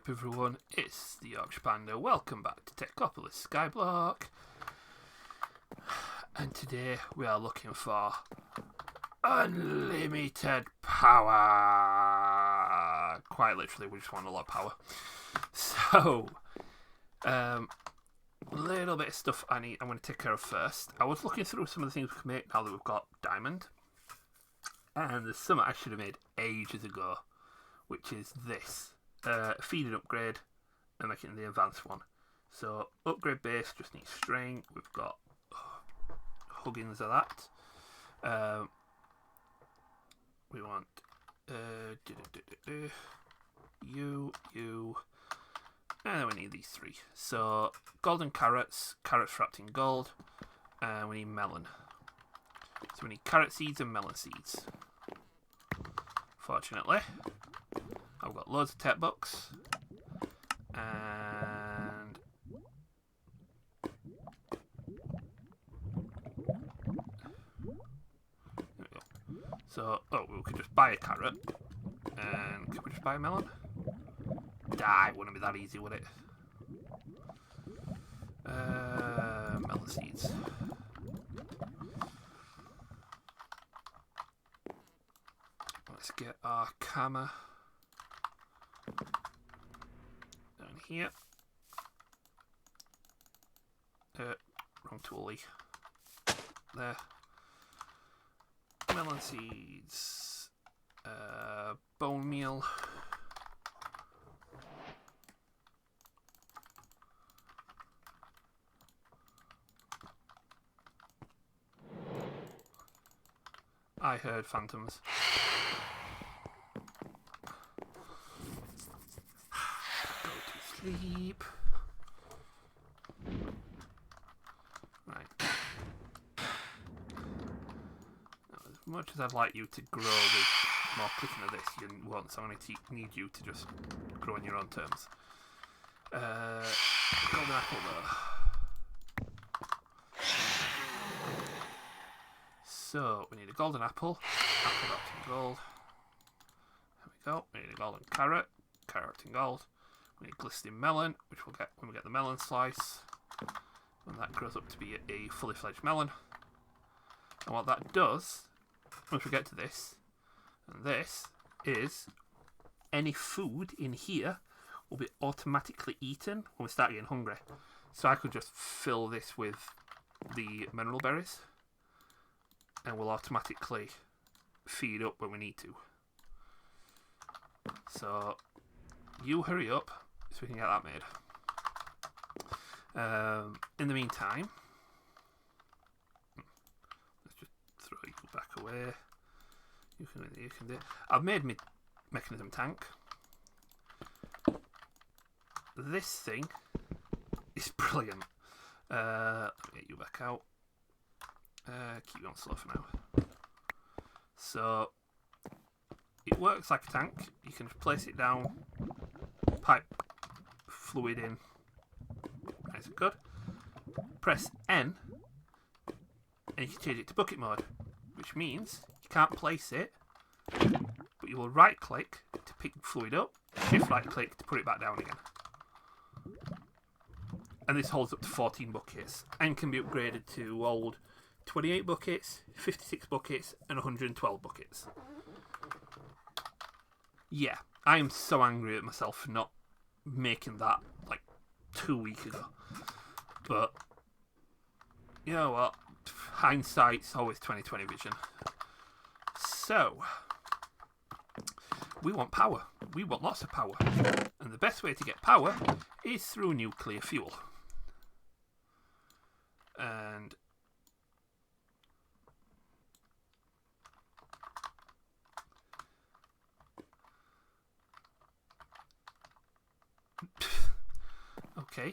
up everyone, it's the Yorkshire Panda. Welcome back to Technopolis Skyblock. And today we are looking for unlimited power. Quite literally, we just want a lot of power. So, little bit of stuff I'm going to take care of first. I was looking through some of the things we can make now that we've got diamond. And there's some I should have made ages ago, which is this. Feed and upgrade and make it the advanced one. So upgrade base just needs string. We've got huggins of that. We want you, and then we need these three. So golden carrots wrapped in gold, and we need melon. So we need carrot seeds and melon seeds. Fortunately, I've got loads of tech books, and there we go. So, we could just buy a carrot, and could we just buy a melon? It wouldn't be that easy, would it? Melon seeds. Let's get our camera down here. Wrong toolie. There. Melon seeds. Bone meal. I heard phantoms. Go to sleep. Right. Now, as much as I'd like you to grow with more clicking of this, you won't, so I'm going to need you to just grow on your own terms. Golden apple though. So, we need a golden apple wrapped in gold. There we go. We need a golden carrot in gold. We need glistening melon, which we'll get when we get the melon slice. When that grows up to be a fully fledged melon. And what that does, once we get to this, and this is any food in here will be automatically eaten when we start getting hungry. So I could just fill this with the mineral berries, and we'll automatically feed up when we need to. So, you hurry up so we can get that made. In the meantime, let's just throw you back away. You can do. I've made my mechanism tank. This thing is brilliant. Let me get you back out. Keep you on slow for now. So it works like a tank. You can just place it down, pipe fluid in. Nice and good. Press N, and you can change it to bucket mode, which means you can't place it, but you will right click to pick fluid up, shift right click to put it back down again. And this holds up to 14 buckets and can be upgraded to hold 28 buckets, 56 buckets, and 112 buckets. Yeah, I am so angry at myself for not making that like 2 weeks ago. But you know what? Hindsight's always 20/20 vision. So we want power. We want lots of power. And the best way to get power is through nuclear fuel. And okay.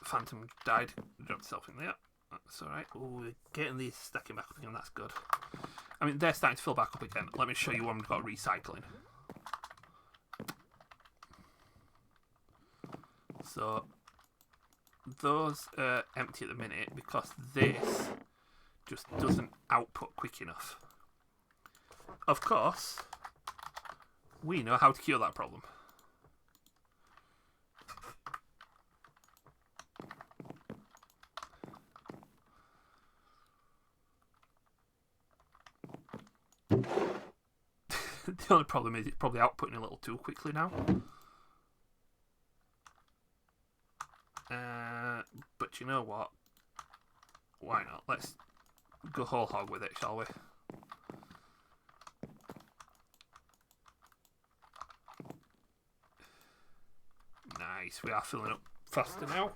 Phantom died. Dropped himself in there. That's alright. Oh, we're getting these stacking back up again. That's good. I mean, they're starting to fill back up again. Let me show you one we've got recycling. So, those are empty at the minute because this just doesn't output quick enough. Of course, we know how to cure that problem. The only problem is it's probably outputting a little too quickly now. But you know what? Why not? Let's go whole hog with it, shall we? Nice, we are filling up faster now.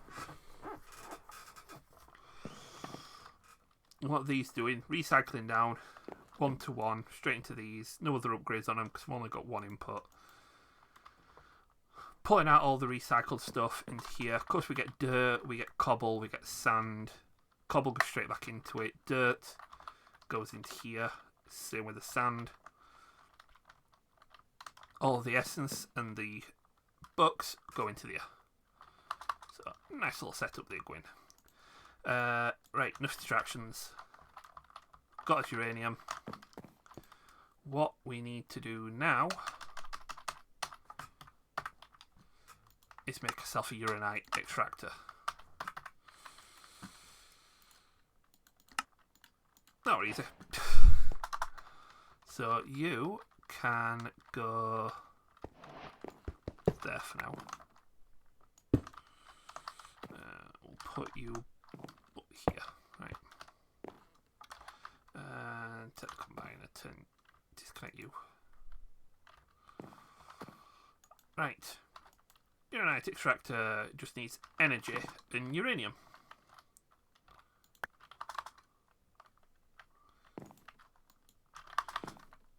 What are these doing? Recycling down 1 to 1 straight into these. No other upgrades on them because we've only got one input. Pulling out all the recycled stuff into here. Of course, we get dirt, we get cobble, we get sand. Cobble goes straight back into it. Dirt goes into here. Same with the sand. All the essence and the books go into there. So, nice little setup there going. Right, enough distractions. Got us uranium. What we need to do now is make ourselves a uranite extractor. Not easy. So you can go there for now. We'll put you up here, right? And combine it and disconnect you. Right. Uranite extractor just needs energy and uranium.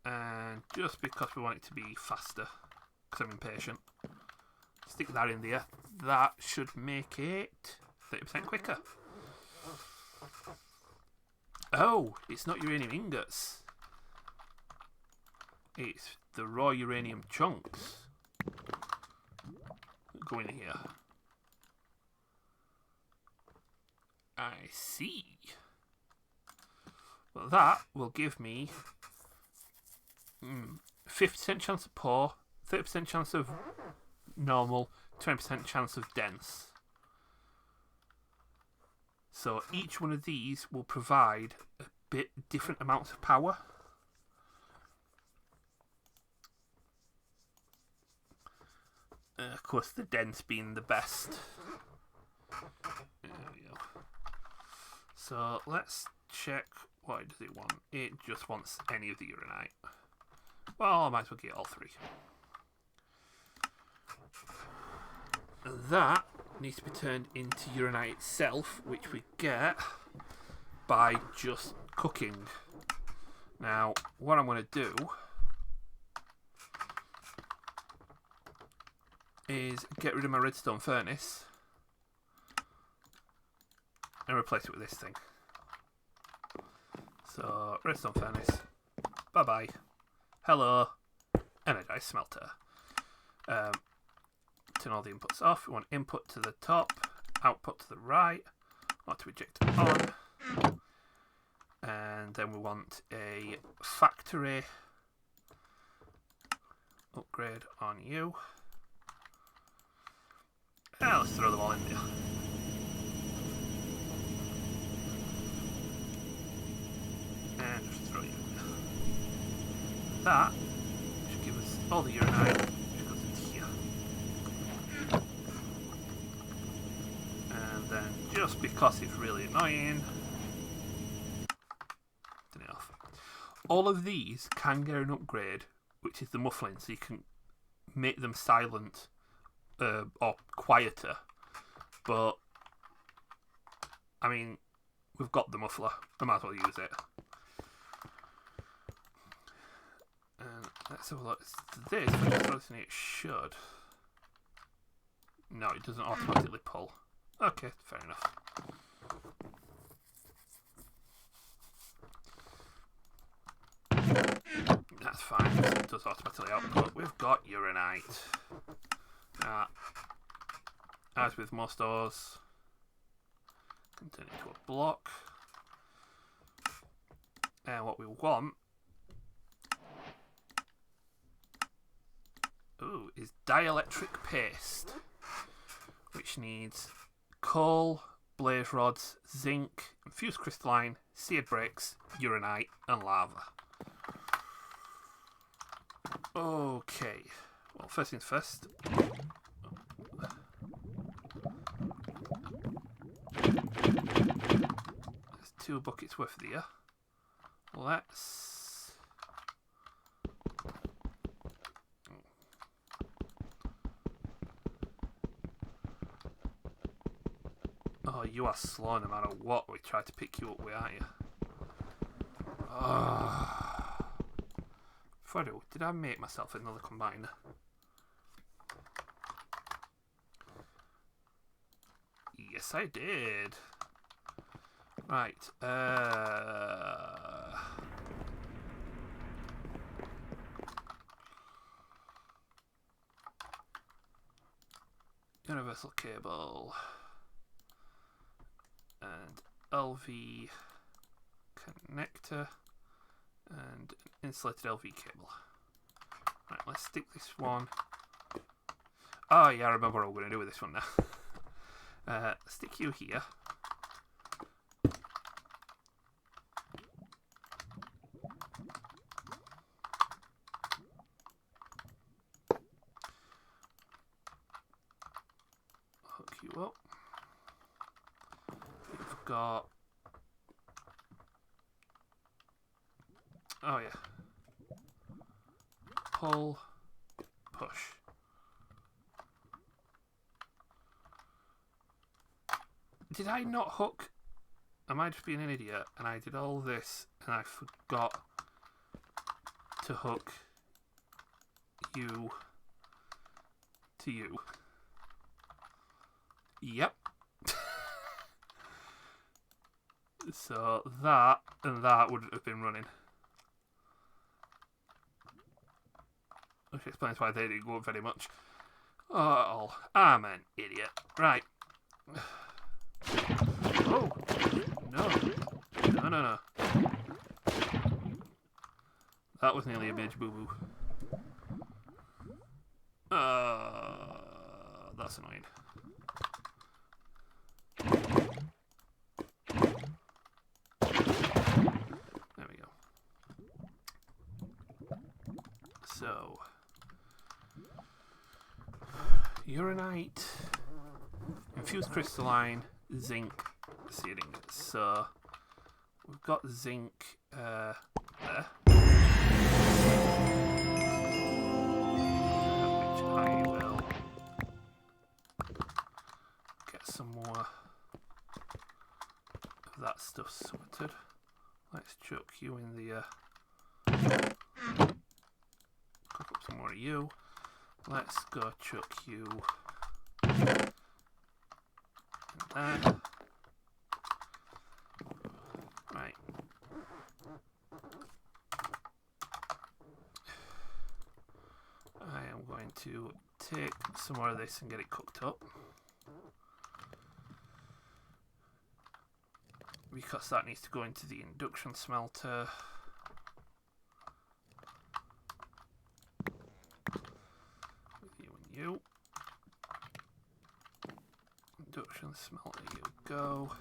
And just because we want it to be faster, because I'm impatient, stick that in there. That should make it 30% quicker. Oh, it's not uranium ingots. It's the raw uranium chunks that go in here. I see. Well, that will give me 50% chance of poor, 30% chance of normal, 20% chance of dense. So each one of these will provide a bit different amounts of power. Of course, the dense being the best. There we go. So let's check. What does it want? It just wants any of the uranite. Well, I might as well get all three. That needs to be turned into uranite itself, which we get by just cooking. Now, what I'm going to do is get rid of my redstone furnace and replace it with this thing. So, redstone furnace, bye-bye. Hello, energized smelter. Turn all the inputs off. We want input to the top, output to the right. Want to eject it on. And then we want a factory upgrade on you. Now let's throw them all in there. And just throw you in there. That should give us all the uranite, which goes into here. And then, just because it's really annoying, turn it off. All of these can get an upgrade, which is the muffling, so you can make them silent or quieter. But, I mean, we've got the muffler, I might as well use it. And let's have a look. This, it should. No, it doesn't automatically pull. Okay, fair enough. That's fine, it does automatically output. We've got uranite. As with most ores, can turn it into a block. And what we want do is Dielectric Paste, which needs coal, blaze rods, zinc, infused crystalline, seared bricks, uranite, and lava. Okay, well, first things first. There's 2 buckets worth there. Let's... Oh, you are slow no matter what we try to pick you up with, aren't you? Before I do, did I make myself another combiner? Yes, I did. Right, universal cable and LV connector and an insulated LV cable. Right, let's stick this one. Oh yeah, I remember what I'm going to do with this one now. Stick you here. Hook you up. You've got... Oh yeah. Pull, push. Did I not hook? I might just be an idiot and I did all this and I forgot to hook you to you. Yep. So that and that wouldn't have been running. Which explains why they didn't go up very much. Oh, I'm an idiot. Right. Oh, no. No, no, no. That was nearly a major boo-boo. That's annoying. There we go. So... uranite, infused crystalline, zinc, seared ingots. So we've got zinc there. Which I will get some more of that stuff sorted. Let's chuck you in the cook up some more of you. Let's go chuck you in there. Right. I am going to take some more of this and get it cooked up. Because that needs to go into the induction smelter. You. Induction smelter, you go.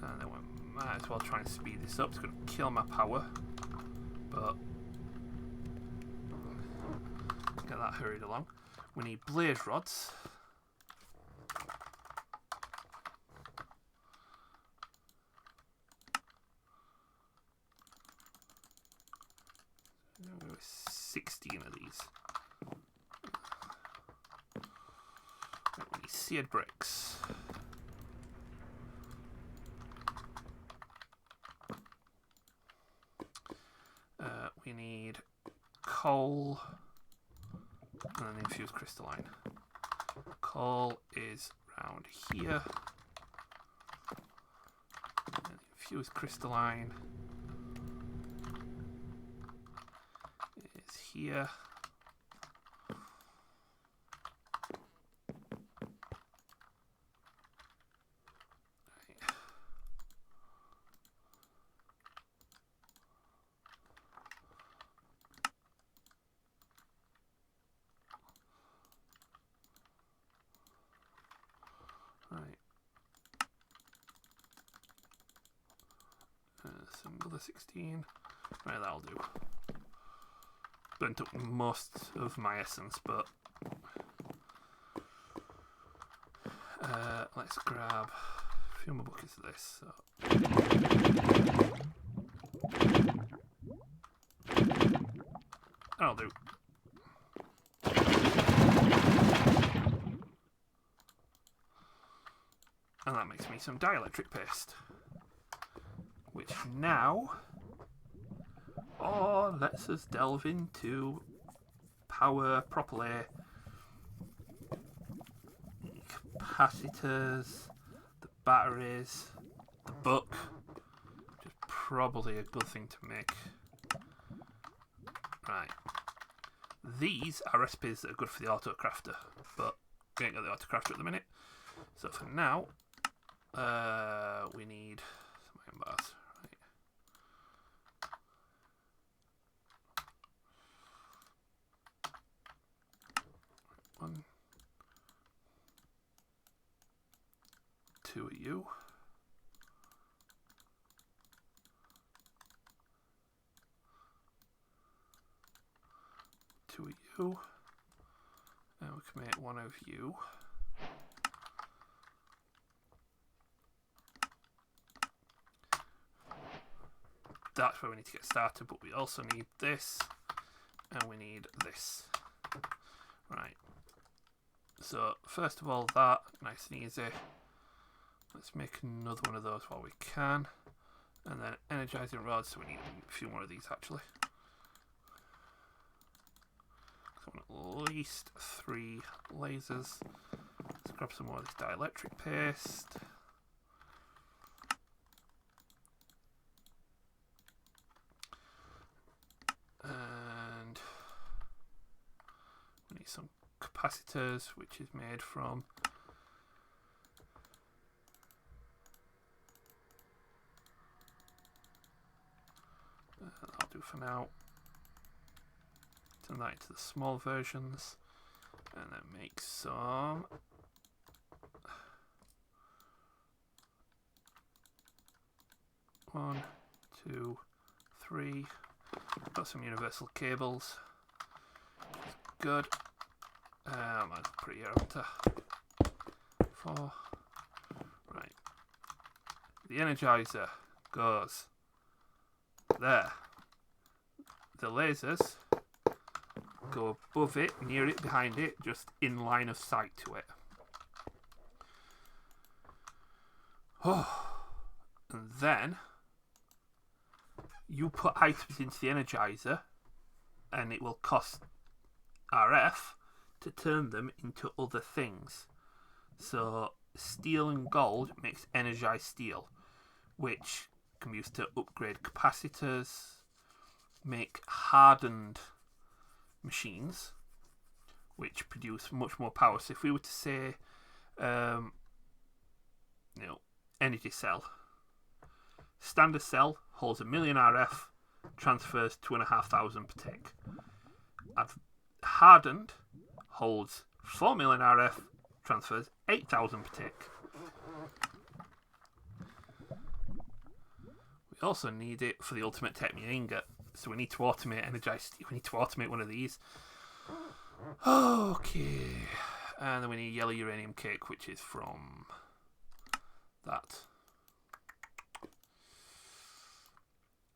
And then we might as well try and speed this up. It's going to kill my power, but get that hurried along. We need blaze rods. There were 16 of these. Right, we need seared bricks. We need coal and then infused crystalline. Coal is round here. And infused crystalline is here. That's another 16. Right, that'll do. Burnt up most of my essence, but let's grab a few more buckets of this. So. That'll do. And that makes me some dielectric paste. Which now lets us delve into power properly. Capacitors, the batteries, the book, which is probably a good thing to make. Right. These are recipes that are good for the autocrafter, but we ain't got the autocrafter at the minute. So for now, we need some iron bars. Right. One, two of you. Two of you. And we can make one of you. That's where we need to get started, but we also need this, and we need this. Right. So, first of all, that, nice and easy. Let's make another one of those while we can. And then energizing rods, so we need a few more of these actually. So I want at least 3 lasers. Let's grab some more of this dielectric paste. And we need some capacitors, which is made from that'll do for now. Turn that into the small versions, and then make some one, two, three. Got some universal cables. Good. I might put it here up to 4. Right. The Energizer goes there. The lasers go above it, near it, behind it, just in line of sight to it. Oh. And then you put items into the Energizer, and it will cost RF to turn them into other things. So steel and gold makes energized steel, which can be used to upgrade capacitors, make hardened machines, which produce much more power. So if we were to say, energy cell, standard cell holds 1,000,000 RF, transfers 2,500 per tick. Hardened holds 4,000,000 RF, transfers 8,000 per tick. We also need it for the ultimate technique ingot, so we need to automate energized. We need to automate one of these. Okay, and then we need yellow uranium cake, which is from that.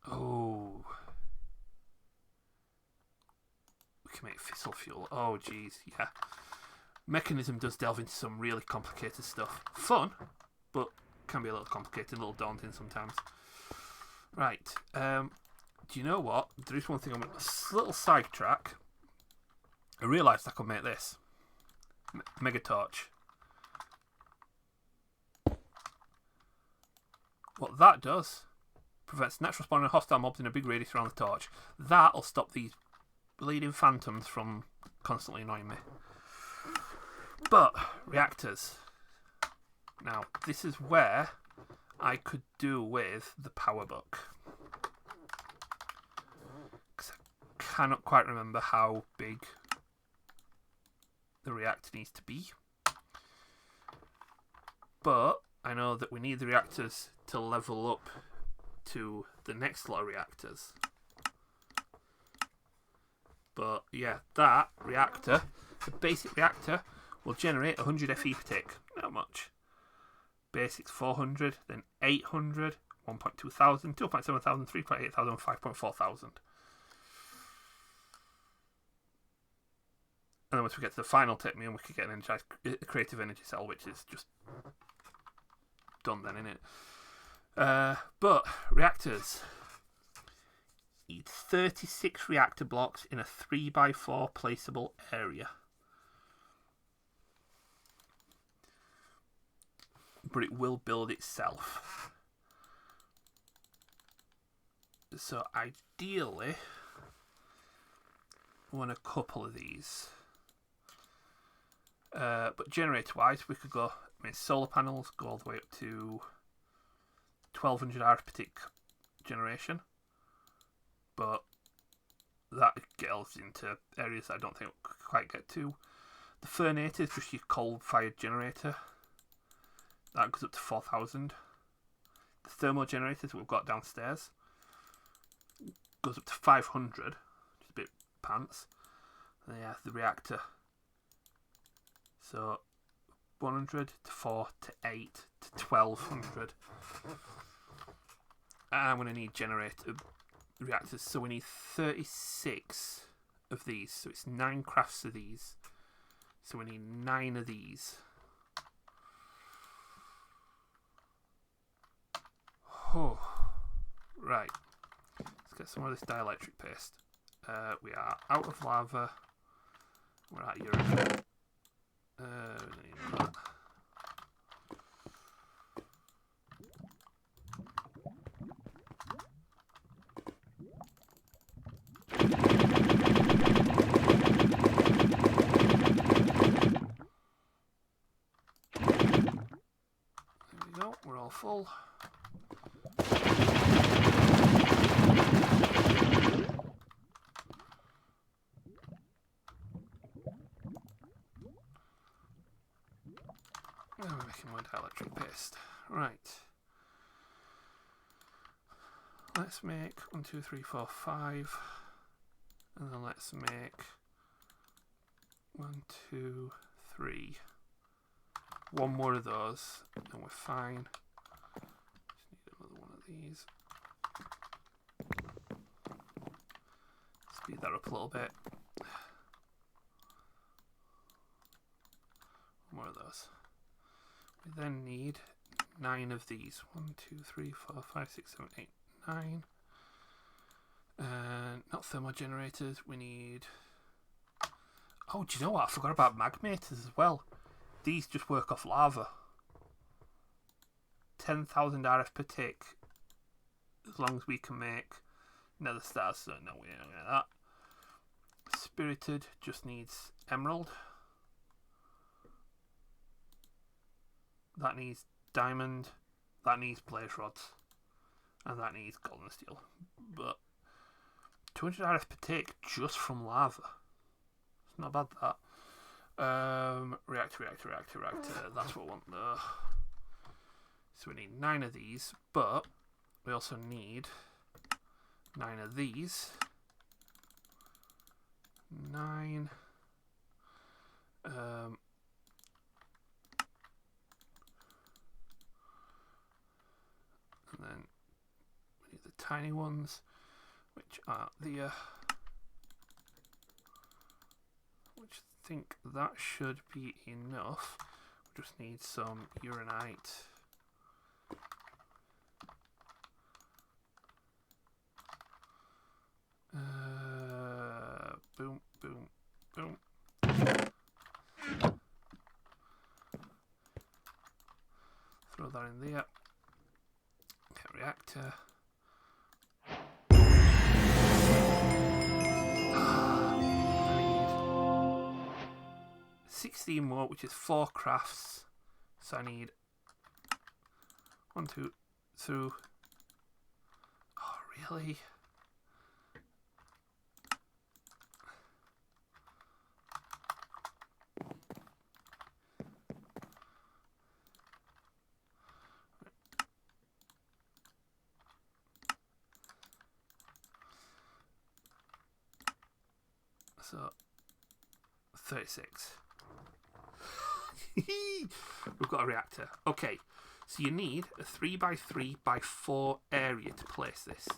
Oh, we can make fissile fuel. Oh, geez, yeah. Mechanism does delve into some really complicated stuff. Fun, but can be a little complicated, a little daunting sometimes. Right. Do you know what? There is one thing. A little sidetrack. I realised I could make this mega torch. What that does prevents natural spawning hostile mobs in a big radius around the torch. That'll stop these bleeding phantoms from constantly annoying me. But reactors. Now this is where I could do with the power book, because I cannot quite remember how big the reactor needs to be, but I know that we need the reactors to level up to the next lot of reactors. But yeah, that reactor, the basic reactor, will generate 100 FE per tick. Not much. Basics 400, then 800, 1.2 thousand, 2.7 thousand, 3.8 thousand, 5.4 thousand. And then once we get to the final technique, we could get an energized creative energy cell, which is just done then, innit? But reactors need 36 reactor blocks in a 3x4 placeable area. But it will build itself. So ideally, we want a couple of these. But generator-wise, we could go, solar panels go all the way up to 1200 RF per tick generation. But that gets into areas I don't think we'll quite get to. The Furnator is just your coal-fired generator. That goes up to 4000. The thermal generators we've got downstairs goes up to 500, which is a bit pants. And yeah, the reactor. So 100 to 4 to 8 to 1200. And I'm going to need generator reactors, so we need 36 of these. So it's 9 crafts of these. So we need 9 of these. Oh, right. Let's get some of this dielectric paste. We are out of lava. We're at urine. We need that. There we go, we're all full. Now we're making more dielectric paste. Right. Let's make 1, 2, 3, 4, 5. And then let's make 1, 2, 3. One more of those, and we're fine. Just need another one of these. Speed that up a little bit. One more of those. We then need 9 of these. 1, 2, 3, 4, 5, 6, 7, 8, 9. And not thermal generators, we need... Oh, do you know what? I forgot about magmators as well. These just work off lava. 10,000 RF per tick. As long as we can make nether stars, so no, we don't get that. Spirited just needs emerald. That needs diamond. That needs blaze rods. And that needs gold and steel. But 200 RF per tick just from lava. It's not bad, that. Reactor. That's what we want though. So we need 9 of these, but we also need 9 of these. 9. And then we need the tiny ones, which are the which I think that should be enough. We just need some uranite. Boom, boom, boom. Throw that in there. Okay, reactor. 16 more, which is 4 crafts. So I need 1, 2, 2. Oh, really? So 36. We've got a reactor. Okay, so you need a 3x3x4 area to place this.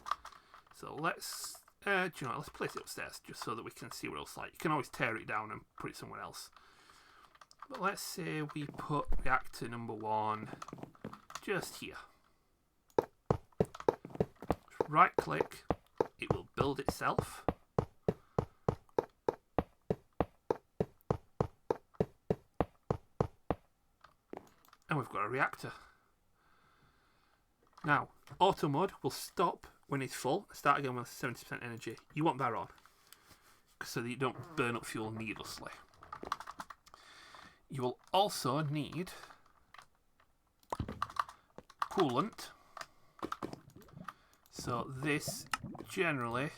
So let's, do you know what, let's place it upstairs just so that we can see what it's like. You can always tear it down and put it somewhere else. But let's say we put reactor number 1 just here. Right click, it will build itself. And we've got a reactor. Now, auto mode will stop when it's full, start again with 70% energy. You want that on, so that you don't burn up fuel needlessly. You will also need coolant. So this generally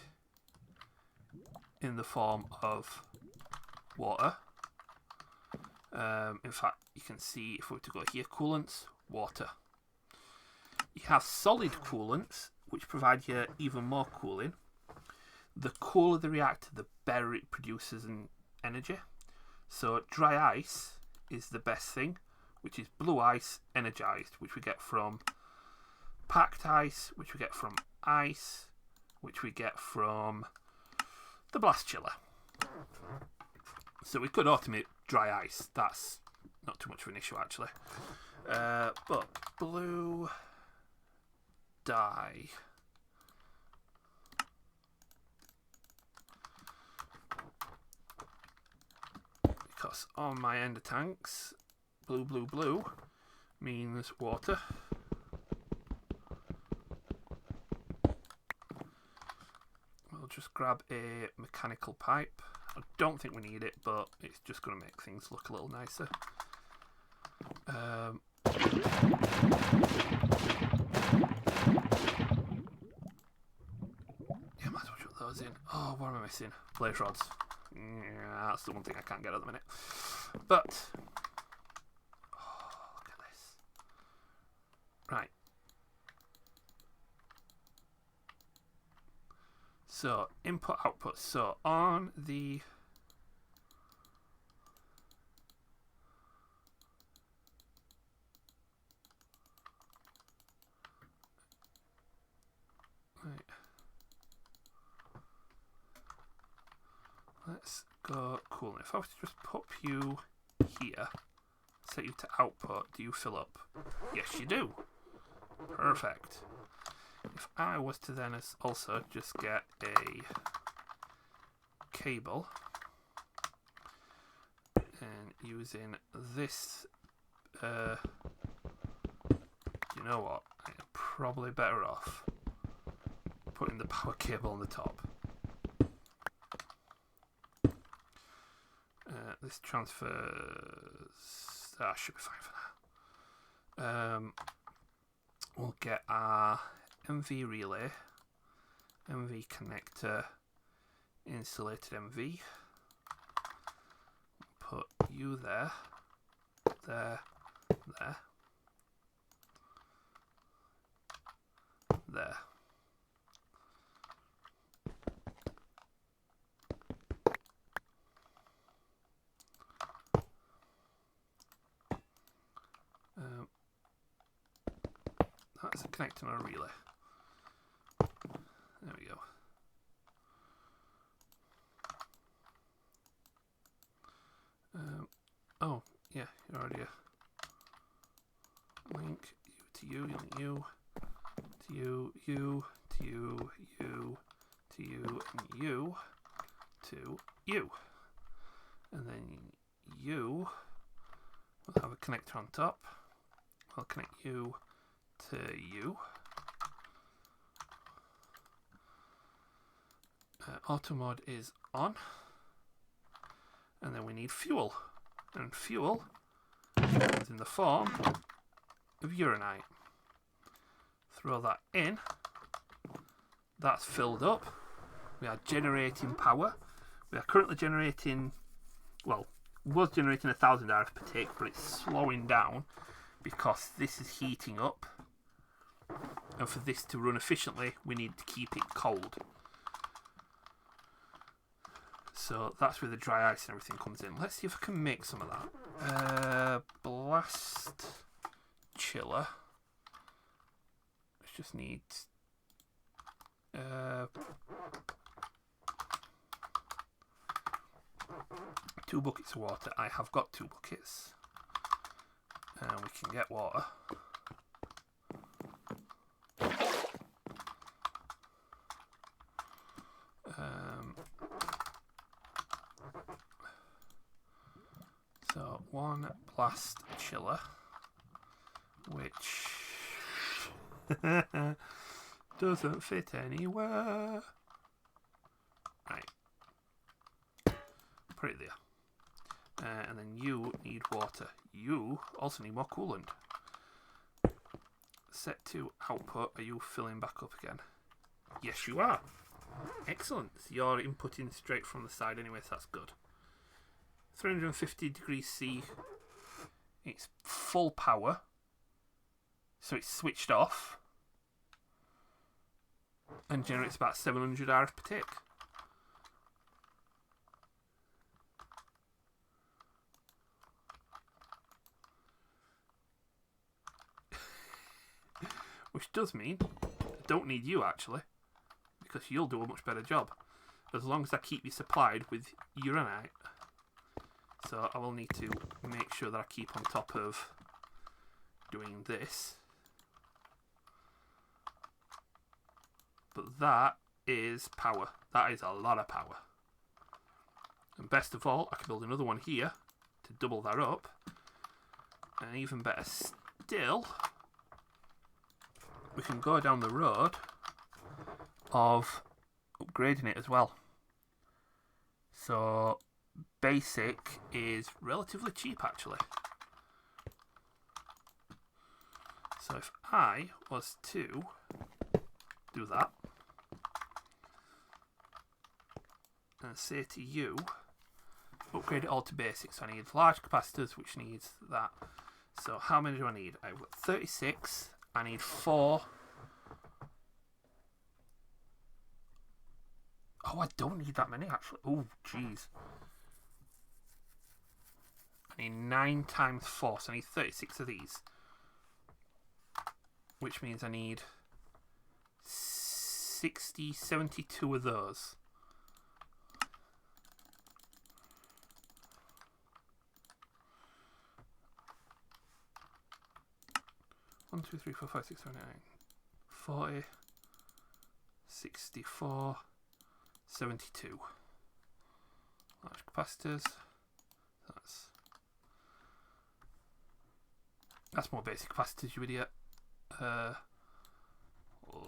in the form of water. In fact, you can see if we were to go here, coolants, water. You have solid coolants, which provide you even more cooling. The cooler the reactor, the better it produces in energy. So dry ice is the best thing, which is blue ice energized, which we get from packed ice, which we get from ice, which we get from the blast chiller. So we could automate dry ice. That's not too much of an issue actually. But blue dye. Because on my ender tanks, blue, blue, blue means water. We'll just grab a mechanical pipe. I don't think we need it, but it's just going to make things look a little nicer. Yeah, might as well put those in. Oh, what am I missing? Blaze rods. Yeah, that's the one thing I can't get at the minute. But, oh, look at this. Right. So, input, output. So, on the... Right. Let's go cool. If I was to just pop you here, set you to output, do you fill up? Yes, you do. Perfect. If I was to then also just get a cable and using this, you know what? I'm probably better off putting the power cable on the top. This transfers. Should be fine for that. We'll get our MV relay, MV connector, insulated MV. Put you there, there, there, there. That's a connector on a relay. There we go. Oh, yeah, you're already a link you to you, you to you, you to you, you to you, and you to you. And then you will have a connector on top. I'll connect you to you. Auto mode is on. And then we need fuel. And fuel is in the form of uranite. Throw that in. That's filled up. We are generating power. We are currently generating, well, was generating 1,000 RF per tick, but it's slowing down because this is heating up. And for this to run efficiently, we need to keep it cold. So that's where the dry ice and everything comes in. Let's see if I can make some of that. Blast chiller. Let's just need 2 buckets of water. I have got 2 buckets. And we can get water. So 1 blast chiller, which doesn't fit anywhere. Right. Put it there. And then you need water. You also need more coolant. Set to output. Are you filling back up again? Yes, you are. Excellent. You're inputting straight from the side anyway, so that's good. 350 degrees C. It's full power. So it's switched off. And generates about 700 RF per tick. Which does mean I don't need you actually, because you'll do a much better job as long as I keep you supplied with uranite. So I will need to make sure that I keep on top of doing this. But that is power. That is a lot of power. And best of all, I can build another one here to double that up. And even better still, we can go down the road of upgrading it as well. So basic is relatively cheap actually. So if I was to do that and say to you, upgrade it all to basic. So I need large capacitors, which needs that. So how many do I need? I've got 36. I need 4. Oh, I don't need that many actually. Oh, jeez. I need 9 times 4, so I need 36 of these. Which means I need 72 of those. One, 2, 3, 4, 5, 6, 7, 8, 9, 40, 64, 72. Large capacitors. That's more basic capacitors, you idiot.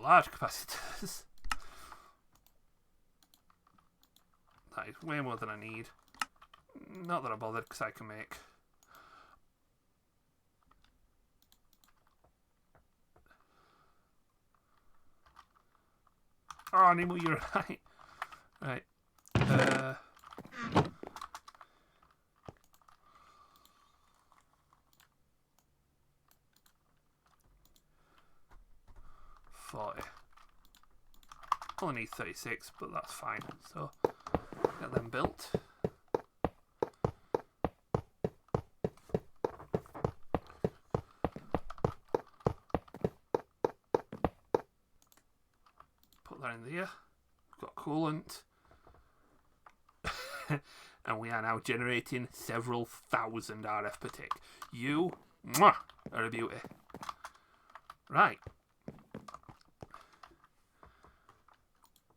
Large capacitors. That is way more than I need. Not that I'm bothered, because I can make. Oh, I need more uranite. Right. 40. Only need 36, but that's fine. So get them built. Put that in there. We've got coolant. And we are now generating several thousand RF per tick. You mwah, are a beauty. Right.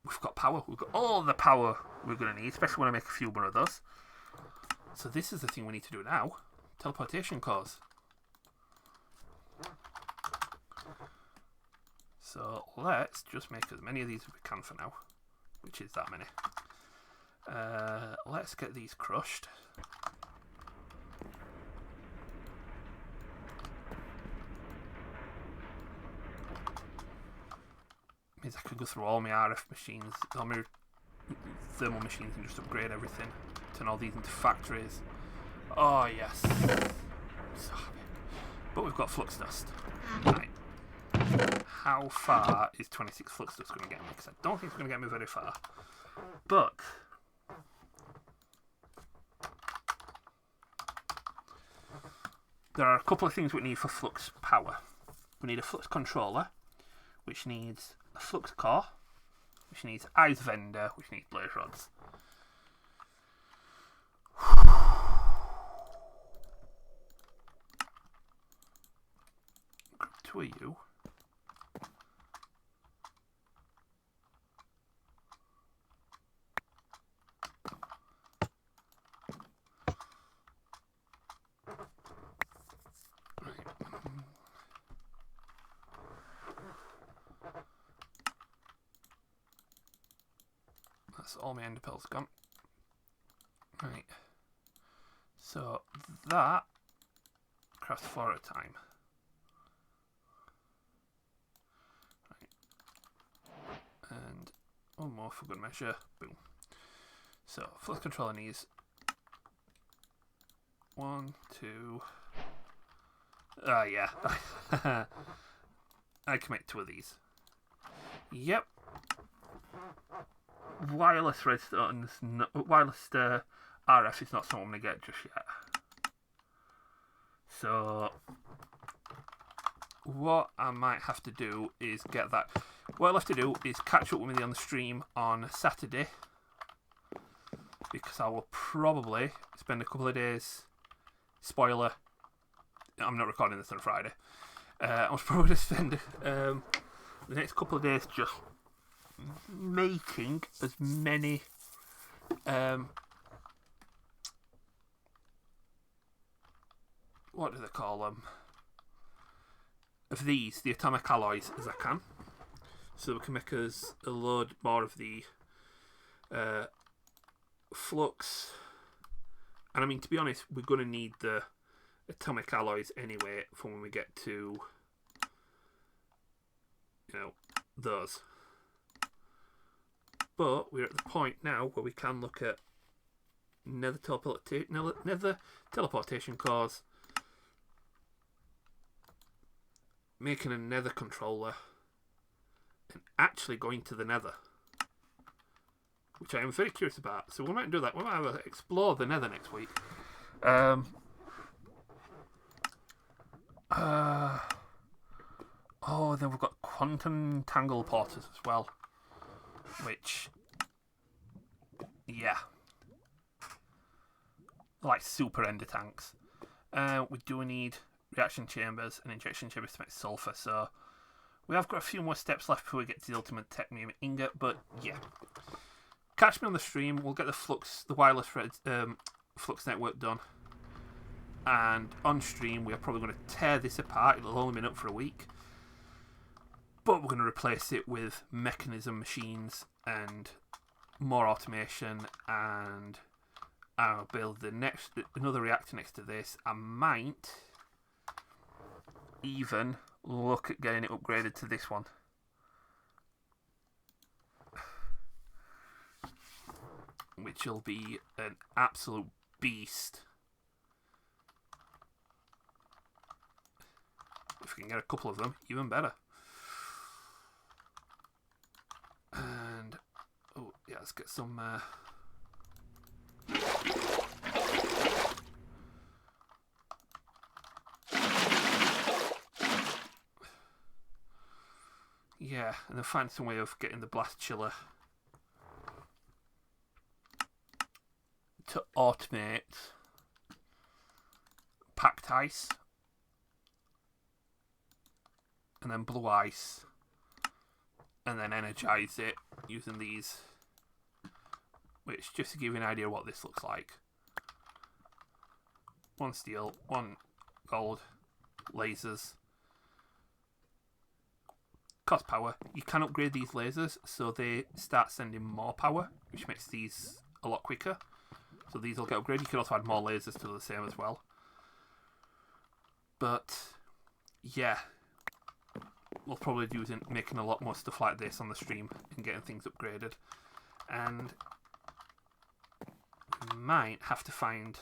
We've got power. We've got all the power we're going to need, especially when I make a few more of those. So this is the thing we need to do now. Teleportation cars. So let's just make as many of these as we can for now, which is that many. Let's get these crushed. Means I could go through all my RF machines, all my thermal machines, and just upgrade everything. Turn all these into factories. Oh yes. So happy. But we've got flux dust. Right. How far is 26 flux dust going to get me? Because I don't think it's going to get me very far. But there are a couple of things we need for flux power. We need a flux controller, which needs a flux core, which needs eyes vendor, which needs blaze rods. Grab 2 of you. That's all my ender pearls gone. Right. So that crafts 4 at a time. Right. And one more for good measure. Boom. So flux controller needs 1, 2. Yeah. I can make 2 of these. Yep. Wireless redstone, wireless RF is not something I'm going to get just yet. So what I might have to do is get that. What I'll have to do is catch up with me on the stream on Saturday, because I will probably spend a couple of days. Spoiler, I'm not recording this on Friday. I'll probably spend the next couple of days just making as many what do they call them, of these, the atomic alloys, as I can, so we can make us a load more of the flux. And I mean, to be honest, we're going to need the atomic alloys anyway for when we get to, you know, those. But we're at the point now where we can look at nether teleportation cars, making a nether controller, and actually going to the nether, which I am very curious about. So we might do that. We might have to explore the nether next week. Oh, then we've got quantum tangle porters as well. Which, yeah, like super ender tanks. We do need reaction chambers and injection chambers to make sulfur, so we have got a few more steps left before we get to the ultimate technium ingot. But yeah, catch me on the stream. We'll get the wireless flux network done, and on stream we are probably going to tear this apart. It'll only been up for a week. But we're going to replace it with mechanism machines and more automation, and I'll build another reactor next to this. I might even look at getting it upgraded to this one. Which will be an absolute beast. If we can get a couple of them, even better. And oh yeah, let's get some yeah, and then find some way of getting the blast chiller to automate packed ice and then blue ice, and then energize it using these, which, just to give you an idea of what this looks like: 1 steel, 1 gold, lasers. Cost power. You can upgrade these lasers so they start sending more power, which makes these a lot quicker. So these will get upgraded. You can also add more lasers to do the same as well. But yeah, we'll probably be making a lot more stuff like this on the stream and getting things upgraded. And we might have to find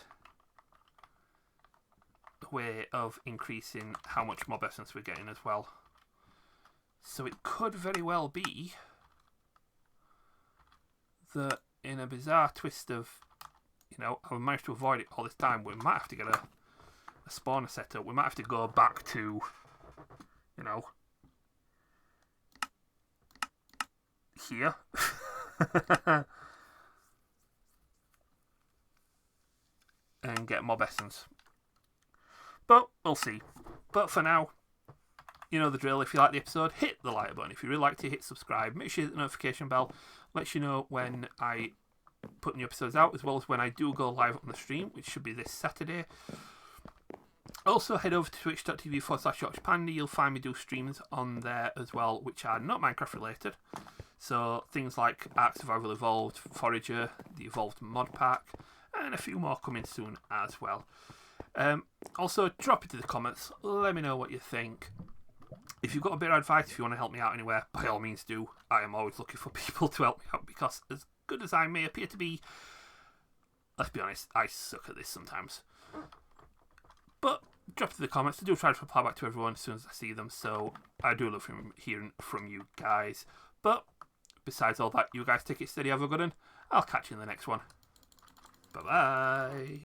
a way of increasing how much mob essence we're getting as well. So it could very well be that, in a bizarre twist of, you know, I've managed to avoid it all this time, we might have to get a spawner setup, we might have to go back to, you know, here. And get mob essence. But we'll see. But for now, you know the drill. If you like the episode, hit the like button. If you really like to, hit subscribe. Make sure you hit the notification bell. Lets you know when I put new episodes out, as well as when I do go live on the stream, which should be this Saturday. Also, head over to twitch.tv/YorkshirePanda. You'll find me do streams on there as well, which are not Minecraft related. So things like Ark Survival Evolved, Forager, the Evolved mod pack, and a few more coming soon as well. Also, drop it in the comments. Let me know what you think. If you've got a bit of advice, if you want to help me out anywhere, by all means do. I am always looking for people to help me out, because as good as I may appear to be, let's be honest, I suck at this sometimes. But drop it in the comments. I do try to reply back to everyone as soon as I see them, so I do love hearing from you guys. But besides all that, you guys take it steady, have a good one. I'll catch you in the next one. Bye-bye.